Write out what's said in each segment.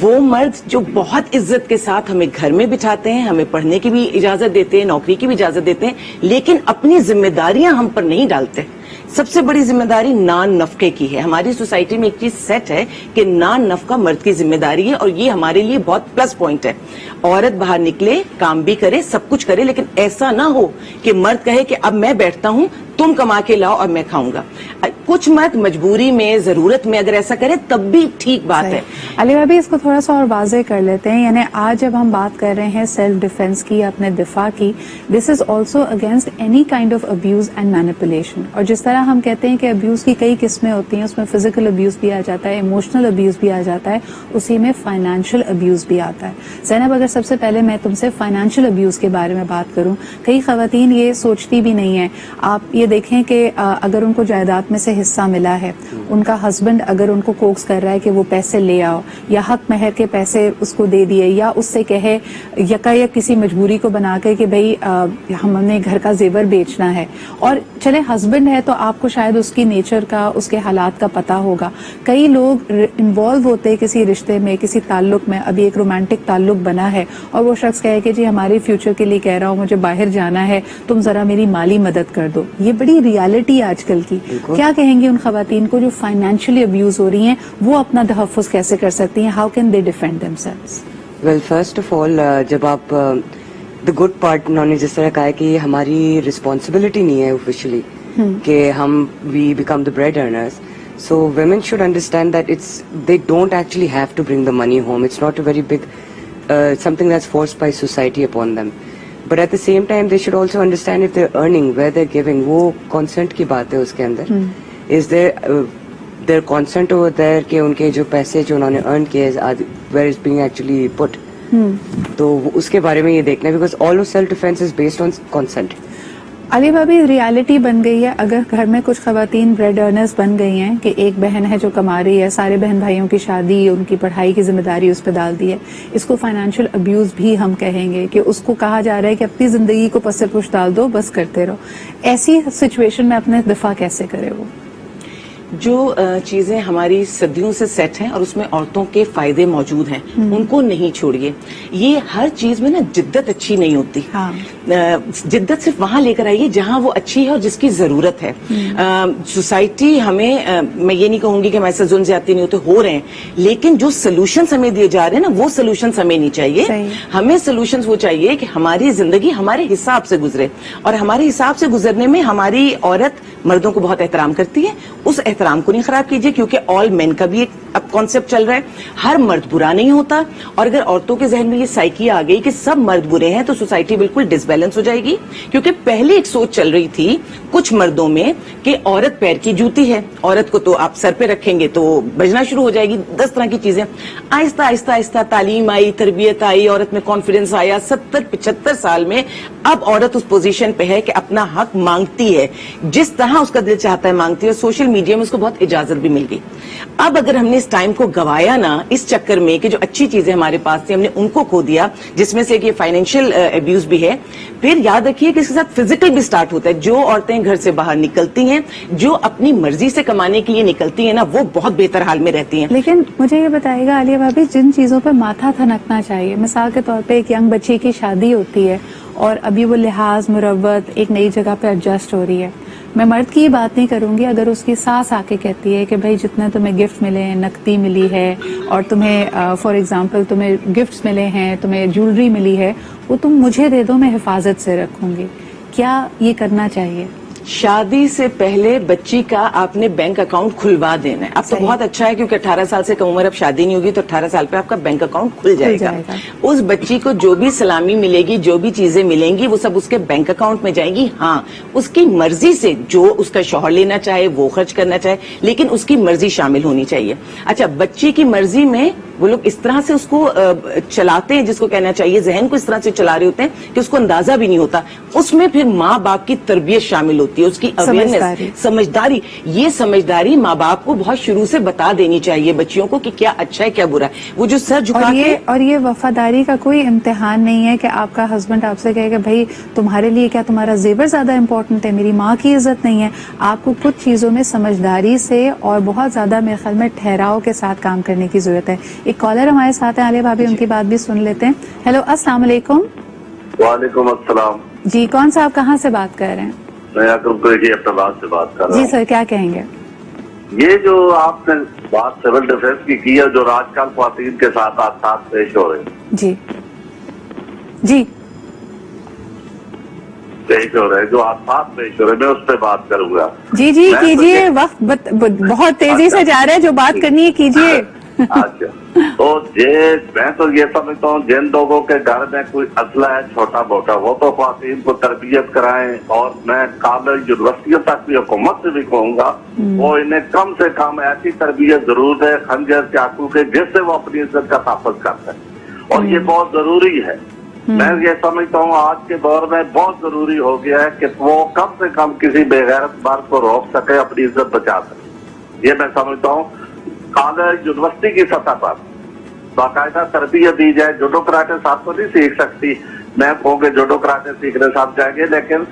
وہ مرد جو بہت عزت کے ساتھ ہمیں گھر میں بٹھاتے ہیں, ہمیں پڑھنے کی بھی اجازت دیتے ہیں, نوکری کی بھی اجازت دیتے ہیں, لیکن اپنی ذمہ داریاں ہم پر نہیں ڈالتے. سب سے بڑی ذمہ داری نان نفقے کی ہے. ہماری سوسائٹی میں ایک چیز سیٹ ہے کہ نان نفقہ مرد کی ذمہ داری ہے, اور یہ ہمارے لیے بہت پلس پوائنٹ ہے. عورت باہر نکلے, کام بھی کرے, سب کچھ کرے, لیکن ایسا نہ ہو کہ مرد کہے کہ اب میں بیٹھتا ہوں, تم کما کے لاؤ اور میں کھاؤں گا. کچھ مرد مجبوری میں, ضرورت میں اگر ایسا کرے تب بھی ٹھیک بات ہے. علی بھابی, اس کو تھوڑا سا اور واضح کر لیتے ہیں. یعنی آج جب ہم بات کر رہے ہیں سیلف ڈیفینس کی, اپنے دفاع کی, this is also against any kind of abuse and manipulation. اور جس طرح ہم کہتے ہیں کہ ابیوز کی کئی قسمیں ہوتی ہیں, اس میں فزیکل ابیوز بھی آ جاتا ہے, ایموشنل ابیوز بھی آ جاتا ہے, اسی میں فائنینشیل ابیوز بھی آتا ہے. زینب, اگر سب سے پہلے میں تم سے فائنینشیل ابیوز کے بارے میں بات کروں, کئی خواتین یہ سوچتی بھی نہیں ہیں. آپ یہ دیکھیں کہ اگر ان کو جائیداد میں سے حصہ ملا ہے, ان کا ہسبینڈ اگر ان کو کوکس کر رہا ہے کہ وہ پیسے لے آؤ, یا حق مہر کے پیسے اس کو دے دیے, یا اس سے کہے یکا یک کسی مجبوری کو بنا کے کہ بھئی ہم نے گھر کا زیور بیچنا ہے, اور چلے ہسبینڈ ہے تو آپ کو شاید اس کی نیچر کا, اس کے حالات کا پتہ ہوگا. کئی لوگ انوالو ہوتے کسی رشتے میں, کسی تعلق میں, ابھی ایک رومانٹک تعلق بنا ہے, اور وہ شخص کہے کہ جی ہمارے فیوچر کے لیے کہہ رہا ہوں, مجھے باہر جانا ہے, تم ذرا میری مالی مدد کر دو. یہ بڑی ریالٹی آج کل کی. کیا کہیں گے ان خواتین کو جو فائنینشلی ابیوز ہو رہی ہیں, وہ اپنا تحفظ کیسے کر سکتی ہیں؟ How can they defend themselves? Well, first of all, جب آپ دا گڈ پارٹ انہوں نے جس طرح کہا ہے کہ یہ ہماری رسپانسبلٹی نہیں ہے آفیشلی کہ ہم we become the bread earners. So women should understand that they don't actually have to bring the money home. It's not a very big something that's forced by society upon them. But at the same time, they should also understand if they're earning, where they're giving. وہ consent کی بات ہے اس کے اندر. Is there their consent over there کہ ان کے جو پیسے جو انہوں نے earn کیے where is being actually put. تو اس کے بارے میں یہ دیکھنا ہے, because all of self defense is based on consent. علی بھابی, ریالٹی بن گئی ہے, اگر گھر میں کچھ خواتین بریڈ ارنرز بن گئی ہیں کہ ایک بہن ہے جو کما رہی ہے, سارے بہن بھائیوں کی شادی, ان کی پڑھائی کی ذمہ داری اس پہ ڈال دی ہے, اس کو فائنینشیل ابیوز بھی ہم کہیں گے کہ اس کو کہا جا رہا ہے کہ اپنی زندگی کو پس پش ڈال دو, بس کرتے رہو. ایسی سچویشن میں اپنے دفاع کیسے کرے وہ؟ جو چیزیں ہماری صدیوں سے سیٹ ہیں اور اس میں عورتوں کے فائدے موجود ہیں, ان کو نہیں چھوڑیے. یہ ہر چیز میں نا جدت اچھی نہیں ہوتی. جدت صرف وہاں لے کر آئیے جہاں وہ اچھی ہے اور جس کی ضرورت ہے. سوسائٹی ہمیں, میں یہ نہیں کہوں گی کہ ہمارے ساتھ ظلم زیادتی نہیں ہوتے, ہو رہے ہیں, لیکن جو سولوشنز ہمیں دیے جا رہے ہیں نا, وہ سولوشنز ہمیں نہیں چاہیے. ہمیں سولوشنز وہ چاہیے کہ ہماری زندگی ہمارے حساب سے گزرے, اور ہمارے حساب سے گزرنے میں ہماری عورت مردوں کو بہت احترام کرتی ہے. اس احترام کو نہیں خراب کیجیے, کیونکہ آل مین کا بھی ایک اب کانسیپٹ چل رہا ہے. ہر مرد برا نہیں ہوتا, اور اگر عورتوں کے ذہن میں یہ سائیکی آ گئی کہ سب مرد برے ہیں تو سوسائٹی بالکل ڈس بیلنس ہو جائے گی. کیونکہ پہلے ایک سوچ چل رہی تھی کچھ مردوں میں کہ عورت پیر کی جوتی ہے, عورت کو تو آپ سر پہ رکھیں گے تو بجنا شروع ہو جائے گی, 10 طرح کی چیزیں. آہستہ آہستہ آہستہ تعلیم آئی, تربیت آئی, عورت میں کانفیڈنس آیا. 70-75 سال میں اب عورت اس پوزیشن پہ ہے کہ اپنا حق مانگتی ہے, جس طرح اس کا دل چاہتا ہے مانگتی ہے. سوشل میڈیا میں اس کو بہت اجازت بھی مل گئی. اب اگر ہم نے اس ٹائم کو گوایا نا اس چکر میں کہ جو اچھی چیزیں ہمارے پاس تھی ہم نے ان کو کھو دیا, جس میں سے کہ فائنینشیل ابیوز بھی ہے, پھر یاد رکھیے کہ اس کے ساتھ فزیکل بھی سٹارٹ ہوتا ہے. جو عورتیں گھر سے باہر نکلتی ہیں, جو اپنی مرضی سے کمانے کے لیے نکلتی ہیں نا, وہ بہت بہتر حال میں رہتی ہیں. لیکن مجھے یہ بتائیے گا عالیہ بھابی, جن چیزوں پہ ماتھا تھنکنا چاہیے, مثال کے طور پہ ایک ینگ بچی کی شادی ہوتی ہے اور ابھی وہ لحاظ مروت ایک نئی جگہ پہ ایڈجسٹ ہو رہی ہے. میں مرد کی بات نہیں کروں گی, اگر اس کی ساس آ کے کہتی ہے کہ بھائی جتنے تمہیں گفٹ ملے ہیں, نقدی ملی ہے, اور تمہیں فار ایگزامپل تمہیں گفٹس ملے ہیں, تمہیں جیولری ملی ہے, وہ تم مجھے دے دو, میں حفاظت سے رکھوں گی, کیا یہ کرنا چاہیے؟ شادی سے پہلے بچی کا آپ نے بینک اکاؤنٹ کھلوا دینا ہے. اب تو بہت اچھا ہے کیونکہ 18 سال سے کم عمر اب شادی نہیں ہوگی تو 18 سال پہ آپ کا بینک اکاؤنٹ کھل جائے گا. اس بچی کو جو بھی سلامی ملے گی, جو بھی چیزیں ملیں گی, وہ سب اس کے بینک اکاؤنٹ میں جائیں گی. ہاں, اس کی مرضی سے جو اس کا شوہر لینا چاہے وہ خرچ کرنا چاہے, لیکن اس کی مرضی شامل ہونی چاہیے. اچھا, بچی کی مرضی میں وہ لوگ اس طرح سے اس کو چلاتے ہیں, جس کو کہنا چاہیے ذہن کو اس طرح سے چلا رہے ہوتے ہیں کہ اس کو اندازہ بھی نہیں ہوتا. اس میں پھر ماں باپ کی تربیت شامل ہوتی ہے, اس کی اویئرنیس, سمجھداری. یہ سمجھداری ماں باپ کو بہت شروع سے بتا دینی چاہیے بچیوں کو کہ کیا اچھا ہے کیا برا ہے. وہ جو سر جھکا کے, اور یہ وفاداری کا کوئی امتحان نہیں ہے کہ آپ کا ہسبینڈ آپ سے کہے کہ بھائی تمہارے لیے کیا تمہارا زیور زیادہ امپورٹنٹ ہے, میری ماں کی عزت نہیں ہے. آپ کو کچھ چیزوں میں سمجھداری سے اور بہت زیادہ میرے خیال میں ٹھہراؤ کے ساتھ کام کرنے کی ضرورت ہے. ایک کالر ہمارے ساتھ ہیں عالیہ بھابی, ان کی بات بھی سن لیتے ہیں. ہیلو, السلام علیکم. وعلیکم السلام. جی, کون صاحب کہاں سے بات کر رہے ہیں؟ میں اکرم قریشی اپناباد سے بات کر رہا ہوں. جی سر, کیا کہیں گے؟ یہ جو آپ نے بات سول ڈیفینس کی کی ہے, جو آج کل خواتین کے ساتھ حادثات پیش ہو رہے ہیں, جی جی پیش ہو رہے ہیں, جو حادثات پیش ہو رہے ہیں, میں اس پہ بات کروں گا. جی جی میں تو کیجیے, یہ- وقت بہت تیزی سے جا رہا ہے, جو بات کرنی ہے کیجیے. اچھا, تو میں تو یہ سمجھتا ہوں جن لوگوں کے گھر میں کوئی اسلحہ ہے چھوٹا موٹا, وہ تو خواتین کو تربیت کرائیں, اور میں کالج یونیورسٹیوں تک بھی حکومت سے بھی کہوں گا وہ انہیں کم سے کم ایسی تربیت ضرور ہے خنجر چاقو کے, جس سے وہ اپنی عزت کا تحفظ کر سکیں, اور یہ بہت ضروری ہے. میں یہ سمجھتا ہوں آج کے دور میں بہت ضروری ہو گیا ہے کہ وہ کم سے کم کسی بے غیرت مرد کو روک سکے, اپنی عزت بچا سکے. یہ میں سمجھتا ہوں کالج یونیورسٹی کی سطح پر باقاعدہ تربیت دی جائے. جوڈو کراٹے صاحب تو نہیں سیکھ سکتی, میں کہوں کہ جوڈو کراٹے سیکھنے صاحب جائیں گے, لیکن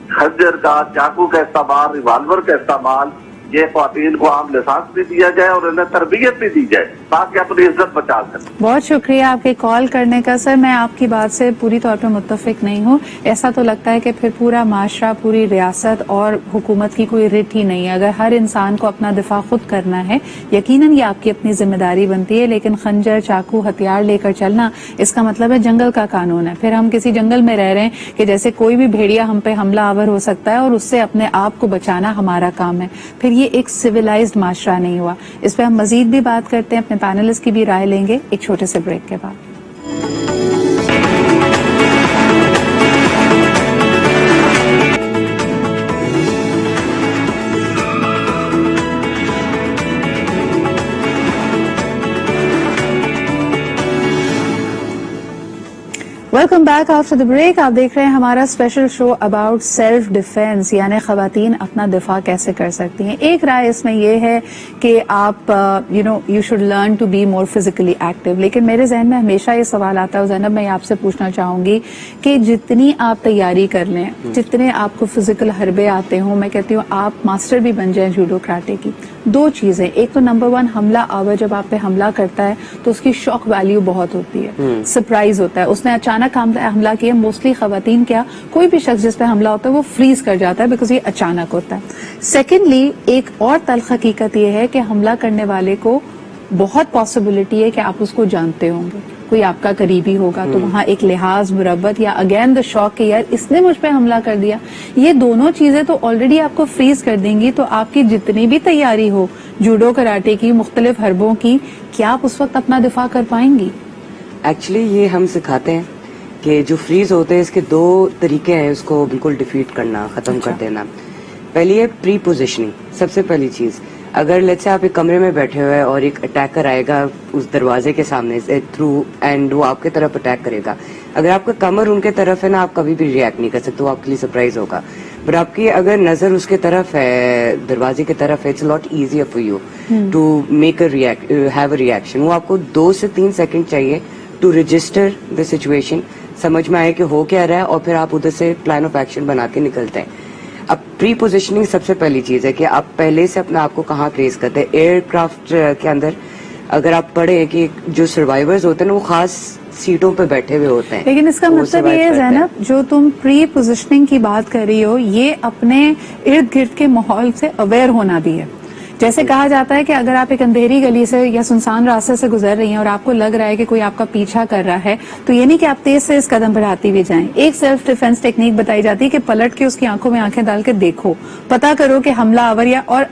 خنجر کا, چاقو کا استعمال, ریوالور کا استعمال, یہ خواتین کو عام لسانس بھی دیا جائے اور انہیں تربیت بھی دی جائے تاکہ اپنی عزت بچا سکیں. بہت شکریہ آپ کے کال کرنے کا سر. میں آپ کی بات سے پوری طور پہ متفق نہیں ہوں. ایسا تو لگتا ہے کہ پھر پورا معاشرہ, پوری ریاست اور حکومت کی کوئی رٹ ہی نہیں ہے. اگر ہر انسان کو اپنا دفاع خود کرنا ہے, یقیناً یہ آپ کی اپنی ذمہ داری بنتی ہے, لیکن خنجر, چاقو, ہتھیار لے کر چلنا, اس کا مطلب ہے جنگل کا قانون ہے. پھر ہم کسی جنگل میں رہ رہے ہیں کہ جیسے کوئی بھی بھیڑیا ہم پہ حملہ آور ہو سکتا ہے, اور اس سے اپنے آپ کو بچانا ہمارا کام ہے. پھر یہ ایک سویلائزڈ معاشرہ نہیں ہوا. اس پہ ہم مزید بھی بات کرتے ہیں, اپنے پینلسٹ کی بھی رائے لیں گے ایک چھوٹے سے بریک کے بعد. Welcome back after the break. آپ دیکھ رہے ہیں ہمارا special show about self defence, یعنی خواتین اپنا دفاع کیسے کر سکتی ہیں. ایک رائے اس میں یہ ہے کہ آپ you should learn to be more physically active, لیکن میرے ذہن میں ہمیشہ یہ سوال آتا ہے, زینب میں آپ سے پوچھنا چاہوں گی کہ جتنی آپ تیاری کر لیں, جتنے آپ کو فزیکل حربے آتے ہوں, میں کہتی ہوں آپ ماسٹر بھی بن جائیں جوڈو کراٹے کی, دو چیزیں. ایک تو نمبر 1, حملہ آور جب آپ پہ حملہ کرتا ہے تو اس کی شاک ویلیو بہت ہوتی ہے, سرپرائز ہوتا ہے. اس نے اچانک حملہ کیا, موسٹلی خواتین کیا, کوئی بھی شخص جس پہ حملہ ہوتا ہے وہ فریز کر جاتا ہے بیکاز یہ اچانک ہوتا ہے. سیکنڈلی, ایک اور تلخ حقیقت یہ ہے کہ حملہ کرنے والے کو بہت پاسبلٹی ہے کہ آپ اس کو جانتے ہوں گے, کوئی آپ کا قریبی ہوگا, تو وہاں ایک لحاظ, مربت, یا اگین دا شوق کہ یار اس نے مجھ پہ حملہ کر دیا. یہ دونوں چیزیں تو آلریڈی آپ کو فریز کر دیں گی. تو آپ کی جتنی بھی تیاری ہو جوڈو کراٹے کی, مختلف حربوں کی, کیا آپ اس وقت اپنا دفاع کر پائیں گی؟ ایکچولی یہ ہم سکھاتے ہیں کہ جو فریز ہوتے ہیں اس کے 2 طریقے ہیں اس کو بالکل ڈیفیٹ کرنا, ختم کر دینا. پہلی ہے پری پوزیشننگ. سب سے پہلی چیز, اگر لیٹس سے آپ ایک کمرے میں بیٹھے ہوئے اور ایک اٹیکر آئے گا اس دروازے کے سامنے سے تھرو, اینڈ وہ آپ کی طرف اٹیک کرے گا, اگر آپ کا کمر ان کے طرف ہے نا, آپ کبھی بھی ریئیکٹ نہیں کر سکتے, وہ آپ کے لیے سرپرائز ہوگا. بٹ آپ کی اگر نظر اس کے طرف ہے, دروازے کی طرف ہے, it's lot easier for you to make have a reaction. وہ آپ کو 2 سے 3 سیکنڈ چاہیے ٹو رجسٹر دا سچویشن, سمجھ میں آئے کہ ہو کیا رہا ہے, اور پھر آپ ادھر سے پلان آف ایکشن بنا کے نکلتے ہیں. اب پری پوزیشننگ سب سے پہلی چیز ہے کہ آپ پہلے سے اپنے آپ کو کہاں پلیس کرتے ہیں. ایئر کرافٹ کے اندر اگر آپ پڑھیں کہ جو سروائیورز ہوتے ہیں نا, وہ خاص سیٹوں پہ بیٹھے ہوئے ہوتے ہیں, لیکن اس کا مطلب یہ ہے زینب, جو تم پری پوزیشننگ کی بات کر رہی ہو, یہ اپنے ارد گرد کے ماحول سے اویئر ہونا بھی ہے. جیسے کہا جاتا ہے کہ اگر آپ ایک اندھیری گلی سے یا سنسان راستے سے گزر رہی ہیں اور آپ کو لگ رہا ہے کہ کوئی آپ کا پیچھا کر رہا ہے, تو یہ نہیں کہ آپ تیز سے اس قدم بڑھاتی ہوئی جائیں. ایک سیلف ڈیفense ٹیکنیک بتائی جاتی ہے کہ پلٹ کے اس کی آنکھوں میں آنکھیں ڈال کے دیکھو, پتا کرو کہ حملہ آور, یا اور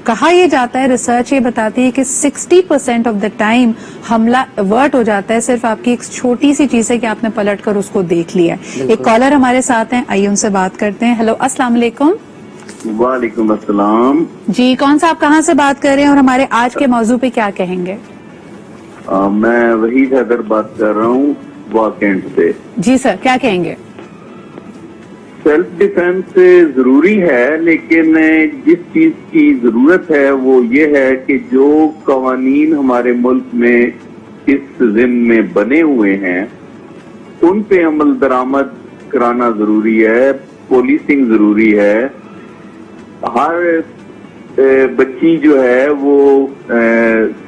کہا یہ جاتا ہے, ریسرچ یہ بتاتی ہے کہ 60% آف دا ٹائم حملہ ایورٹ ہو جاتا ہے صرف آپ کی ایک چھوٹی سی چیز ہے کہ آپ نے پلٹ کر اس کو دیکھ لیا. ایک کالر ہمارے ساتھ ہیں, آئیے ان سے بات کرتے ہیں. ہیلو, السلام علیکم. وعلیکم السلام. جی, کون صاحب کہاں سے بات کر رہے ہیں اور ہمارے آج کے موضوع پہ کیا کہیں گے؟ میں وحید حیدر بات کر رہا ہوں واکینٹ سے. جی سر, کیا کہیں گے؟ سیلف ڈیفینس ضروری ہے, لیکن جس چیز کی ضرورت ہے وہ یہ ہے کہ جو قوانین ہمارے ملک میں اس ضمن میں بنے ہوئے ہیں ان پہ عمل درآمد کرانا ضروری ہے, پولیسنگ ضروری ہے. ہر بچی جو ہے وہ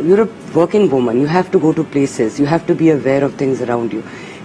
you're a working woman, you have to go to places, you have to be aware of things around you.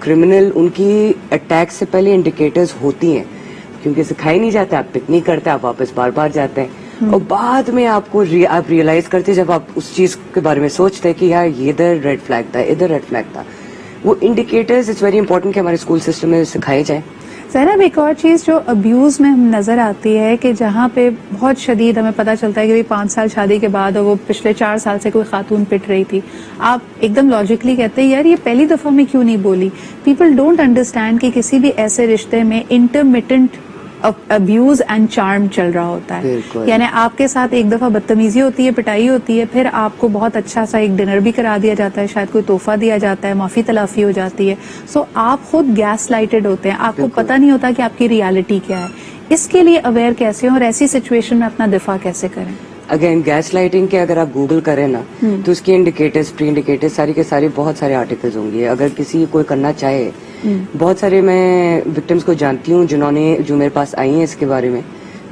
Criminal ان کی اٹیک سے پہلے انڈیکیٹرز ہوتی ہیں, کیونکہ سکھائی نہیں جاتے, آپ پک نہیں کرتے, آپ واپس بار بار جاتے ہیں, اور بعد میں آپ ریئلائز کرتے جب آپ اس چیز کے بارے میں سوچتے ہیں کہ یار یہ ادھر ریڈ فلیگ تھا, ادھر ریڈ فلیگ تھا. وہ انڈیکیٹرز اٹس ویری امپورٹنٹ کہ ہمارے اسکول سسٹم میں سکھائے جائیں. زینب, ایک اور چیز جو ابیوز میں ہم نظر آتی ہے کہ جہاں پہ بہت شدید ہمیں پتہ چلتا ہے کہ 5 سال شادی کے بعد اور وہ پچھلے 4 سال سے کوئی خاتون پٹ رہی تھی, آپ ایک دم لاجیکلی کہتے ہیں یار یہ پہلی دفعہ میں کیوں نہیں بولی. پیپل ڈونٹ انڈرسٹینڈ کہ کسی بھی ایسے رشتے میں انٹرمیٹنٹ ابیوز اینڈ چارم چل رہا ہوتا ہے. یعنی آپ کے ساتھ ایک دفعہ بدتمیزی ہوتی ہے, پٹائی ہوتی ہے, پھر آپ کو بہت اچھا سا ایک ڈنر بھی کرا دیا جاتا ہے, شاید کوئی تحفہ دیا جاتا ہے, معافی تلافی ہو جاتی ہے. سو آپ خود گیس لائٹڈ ہوتے ہیں, آپ کو پتہ نہیں ہوتا کہ آپ کی ریالٹی کیا ہے. اس کے لیے اویئر کیسے ہوں اور ایسی سچویشن میں اپنا دفاع کیسے کریں؟ اگین گیس لائٹنگ کے اگر آپ گوگل کریں نا تو اس کے انڈیکیٹرز, پری انڈیکیٹرز ساری کے سارے بہت سارے آرٹیکلز ہوں گے. اگر کسی کوئی کرنا چاہے, بہت سارے میں وکٹمس کو جانتی ہوں جو میرے پاس آئی ہیں اس کے بارے میں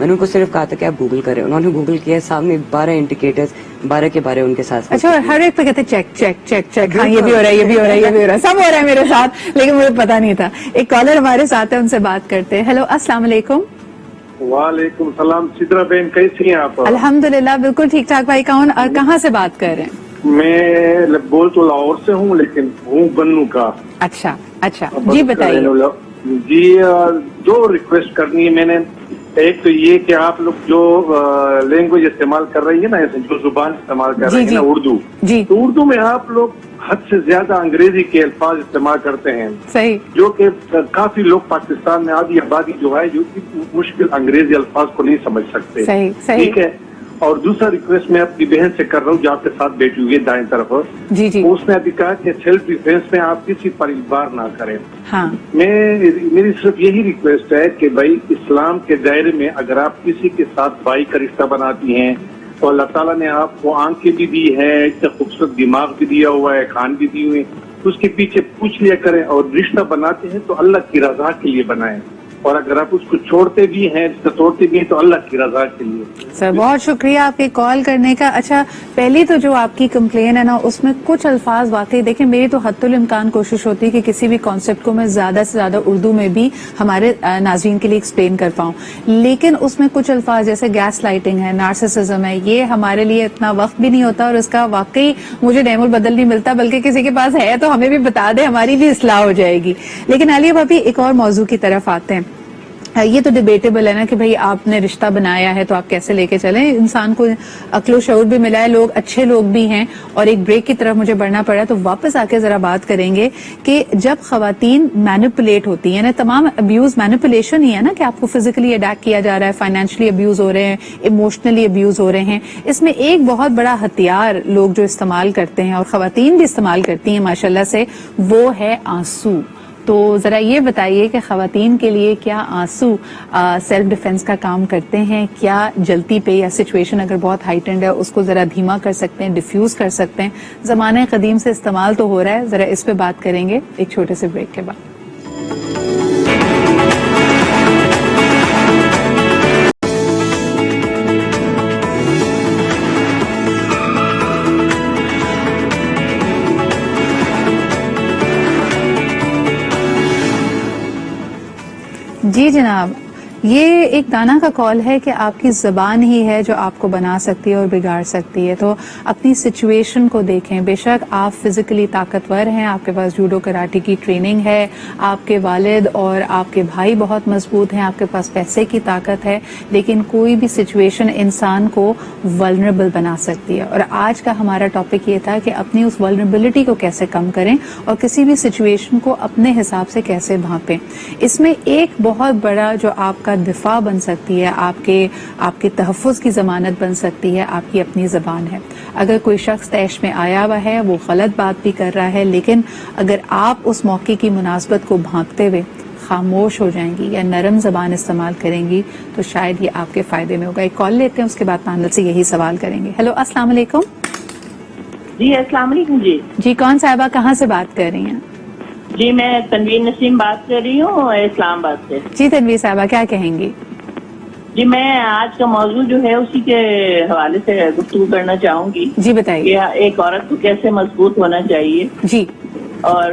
نے ان کو صرف کہا تھا کہ آپ گوگل کریں. انہوں نے گوگل کیا, سامنے 12 انڈیکیٹرز 12 کے 12 ان کے ساتھ. اچھا, اور ہر ایک پہ کہتے چیک چیک چیک چیک, ہاں یہ بھی ہو رہا ہے, یہ بھی ہو رہا ہے, یہ بھی ہو رہا ہے, سب ہو رہا ہے میرے ساتھ, لیکن مجھے پتا نہیں تھا. ایک کالر ہمارے ساتھ ہے, ان سے بات کرتے ہیں. ہیلو, السلام علیکم. وعلیکم السلام. سدرا بہن کیسی ہیں آپ؟ الحمدللہ بالکل ٹھیک ٹھاک. بھائی کون اور کہاں سے بات کر رہے ہیں؟ میں بول تو لاہور سے ہوں لیکن ہوں بنو کا. اچھا اچھا, جی بتائیے. جی, 2 ریکویسٹ کرنی ہے میں نے. ایک تو یہ کہ آپ لوگ جو لینگویج استعمال کر رہی ہے نا, جو زبان استعمال کر رہی ہے نا اردو, تو اردو میں آپ لوگ حد سے زیادہ انگریزی کے الفاظ استعمال کرتے ہیں. صحیح. جو کہ کافی لوگ پاکستان میں آدھی آبادی جو ہے جو مشکل انگریزی الفاظ کو نہیں سمجھ سکتے. صحیح. ٹھیک ہے. اور دوسرا ریکویسٹ میں اپنی بہن سے کر رہا ہوں جو آپ کے ساتھ بیٹھی ہوئی ہے دائیں طرف. جی جی. اس نے ابھی کہا کہ سیلف ڈیفینس میں آپ کسی پر اجبار نہ کریں. ہاں, میری صرف یہی ریکویسٹ ہے کہ بھائی اسلام کے دائرے میں اگر آپ کسی کے ساتھ بھائی کا رشتہ بناتی ہیں تو اللہ تعالیٰ نے آپ کو آنکھیں بھی دی ہے, اتنا خوبصورت دماغ بھی دیا ہوا ہے, کان بھی دی ہوئے, تو اس کے پیچھے پوچھ لیا کریں. اور رشتہ بناتے ہیں تو اللہ کی رضا کے لیے بنائیں, اور اگر آپ اس کو چھوڑتے بھی ہیں, رشتہ توڑتے بھی ہیں, تو اللہ کی رضا کے لیے. سر بہت شکریہ آپ کے کال کرنے کا. اچھا, پہلی تو جو آپ کی کمپلین ہے نا, اس میں کچھ الفاظ واقعی دیکھیں, میری تو حد الامکان کوشش ہوتی ہے کہ کسی بھی کانسیپٹ کو میں زیادہ سے زیادہ اردو میں بھی ہمارے ناظرین کے لیے ایکسپلین کر پاؤں, لیکن اس میں کچھ الفاظ جیسے گیس لائٹنگ ہے, نارسسزم ہے, یہ ہمارے لیے اتنا وقت بھی نہیں ہوتا اور اس کا واقعی مجھے نعم البدل نہیں ملتا, بلکہ کسی کے پاس ہے تو ہمیں بھی بتا دے, ہماری بھی اصلاح ہو جائے گی. لیکن عالیہ بھابی, ایک اور موضوع کی طرف آتے ہیں. یہ تو ڈیبیٹیبل ہے نا کہ بھئی آپ نے رشتہ بنایا ہے تو آپ کیسے لے کے چلیں. انسان کو عقل و شعور بھی ملا ہے, لوگ اچھے لوگ بھی ہیں. اور ایک بریک کی طرف مجھے بڑھنا پڑا, تو واپس آ کے ذرا بات کریں گے کہ جب خواتین مینیپولیٹ ہوتی ہیں, تمام ابیوز مینیپولیشن ہی ہے نا, کہ آپ کو فزیکلی اٹیک کیا جا رہا ہے, فائنینشلی ابیوز ہو رہے ہیں, ایموشنلی ابیوز ہو رہے ہیں. اس میں ایک بہت بڑا ہتھیار لوگ جو استعمال کرتے ہیں, اور خواتین بھی استعمال کرتی ہیں ماشاءاللہ سے, وہ ہے آنسو. تو ذرا یہ بتائیے کہ خواتین کے لیے کیا آنسو سیلف ڈیفینس کا کام کرتے ہیں؟ کیا جلتی پہ یا سچویشن اگر بہت ہائٹنڈ ہے اس کو ذرا دھیما کر سکتے ہیں, ڈیفیوز کر سکتے ہیں؟ زمانہ قدیم سے استعمال تو ہو رہا ہے, ذرا اس پہ بات کریں گے ایک چھوٹے سے بریک کے بعد. جی جناب, یہ ایک دانا کا کال ہے کہ آپ کی زبان ہی ہے جو آپ کو بنا سکتی ہے اور بگاڑ سکتی ہے. تو اپنی سچویشن کو دیکھیں. بے شک آپ فزیکلی طاقتور ہیں, آپ کے پاس جوڈو کراٹے کی ٹریننگ ہے, آپ کے والد اور آپ کے بھائی بہت مضبوط ہیں, آپ کے پاس پیسے کی طاقت ہے, لیکن کوئی بھی سچویشن انسان کو ولنریبل بنا سکتی ہے. اور آج کا ہمارا ٹاپک یہ تھا کہ اپنی اس ولنریبلٹی کو کیسے کم کریں اور کسی بھی سچویشن کو اپنے حساب سے کیسے بھانپیں. اس میں ایک بہت بڑا جو آپ کا دفاع بن سکتی ہے, آپ کے تحفظ کی ضمانت بن سکتی ہے, آپ کی اپنی زبان ہے. اگر کوئی شخص طیش میں آیا ہوا ہے, وہ غلط بات بھی کر رہا ہے, لیکن اگر آپ اس موقع کی مناسبت کو بھانپتے ہوئے خاموش ہو جائیں گی یا نرم زبان استعمال کریں گی تو شاید یہ آپ کے فائدے میں ہوگا. ایک کال لیتے ہیں, اس کے بعد پینل سے یہی سوال کریں گے. ہیلو, السلام علیکم. جی السلام علیکم. جی کون صاحبہ, کہاں سے بات کر رہی ہیں؟ جی میں تنویر نسیم بات کر رہی ہوں اسلام آباد سے. جی تنویر صاحبہ, کیا کہیں گی؟ جی میں آج کا موضوع جو ہے اسی کے حوالے سے گفتگو کرنا چاہوں گی. جی بتائیے. کہ ایک عورت کو کیسے مضبوط ہونا چاہیے. جی. اور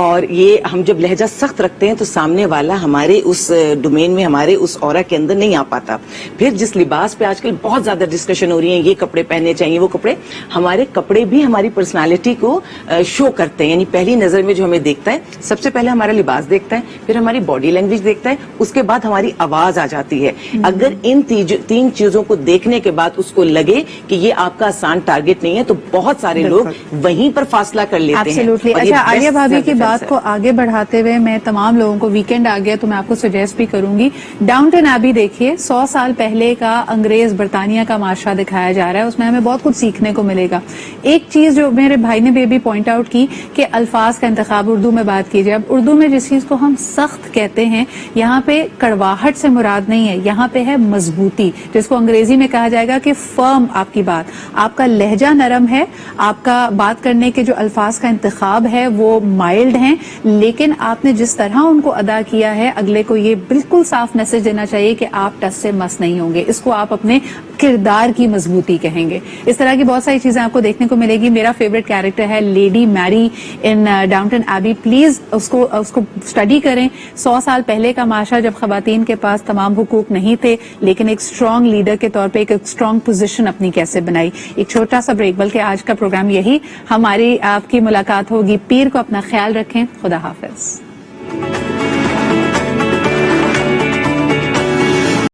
اور یہ ہم جب لہجہ سخت رکھتے ہیں تو سامنے والا ہمارے اس ڈومین میں, ہمارے اس اورا کے اندر نہیں آ پاتا. پھر جس لباس پہ آج کل بہت زیادہ ڈسکشن ہو رہی ہے, یہ کپڑے پہننے چاہیے, وہ کپڑے, ہمارے کپڑے بھی ہماری پرسنالٹی کو شو کرتے ہیں. یعنی پہلی نظر میں جو ہمیں دیکھتا ہے, سب سے پہلے ہمارا لباس دیکھتا ہے, پھر ہماری باڈی لینگویج دیکھتا ہے, اس کے بعد ہماری آواز آ جاتی ہے. اگر ان تین چیزوں کو دیکھنے کے بعد اس کو لگے کہ یہ آپ کا آسان ٹارگٹ نہیں ہے, تو بہت سارے لوگ وہیں پر فاصلہ کر لیتے ہیں. اچھا, عالیہ بھابھی کی بات کو آگے بڑھاتے ہوئے میں تمام لوگوں کو, ویکینڈ آ گیا تو میں آپ کو سجیسٹ بھی کروں گی, ڈاؤنٹن ایبی دیکھیے. 100 سال پہلے کا انگریز برطانیہ کا معاشرہ دکھایا جا رہا ہے, اس میں ہمیں بہت کچھ سیکھنے کو ملے گا. ایک چیز جو میرے بھائی نے بھی پوائنٹ آؤٹ کی کہ الفاظ کا انتخاب, اردو میں بات کیجیے. اب اردو میں جس چیز کو ہم سخت کہتے ہیں, یہاں پہ کڑواہٹ سے مراد نہیں ہے, یہاں پہ ہے مضبوطی, جس کو انگریزی میں کہا جائے گا کہ فرم. آپ کی بات, آپ کا لہجہ نرم ہے, آپ کا بات کرنے کے جو الفاظ کا انتخاب ہے وہ مائلڈ ہیں, لیکن آپ نے جس طرح ان کو ادا کیا ہے, اگلے کو یہ بالکل صاف میسج دینا چاہیے کہ آپ ٹس سے مس نہیں ہوں گے. اس کو آپ اپنے کردار کی مضبوطی کہیں گے. اس طرح کی بہت ساری چیزیں آپ کو دیکھنے کو ملے گی. میرا فیوریٹ کیریکٹر ہے لیڈی میری ان ڈاؤنٹن ایبی. پلیز اس کو اسٹڈی کریں. 100 سال پہلے کا معاشرہ جب خواتین کے پاس تمام حقوق نہیں تھے, لیکن ایک اسٹرانگ لیڈر کے طور پہ ایک اسٹرانگ پوزیشن اپنی کیسے بنائی. ایک چھوٹا سا بریک, بلکہ آج کا پروگرام یہی. ہماری آپ کی ملاقات ہوگی پیر کو. اپنا خیال رکھیں. خدا حافظ.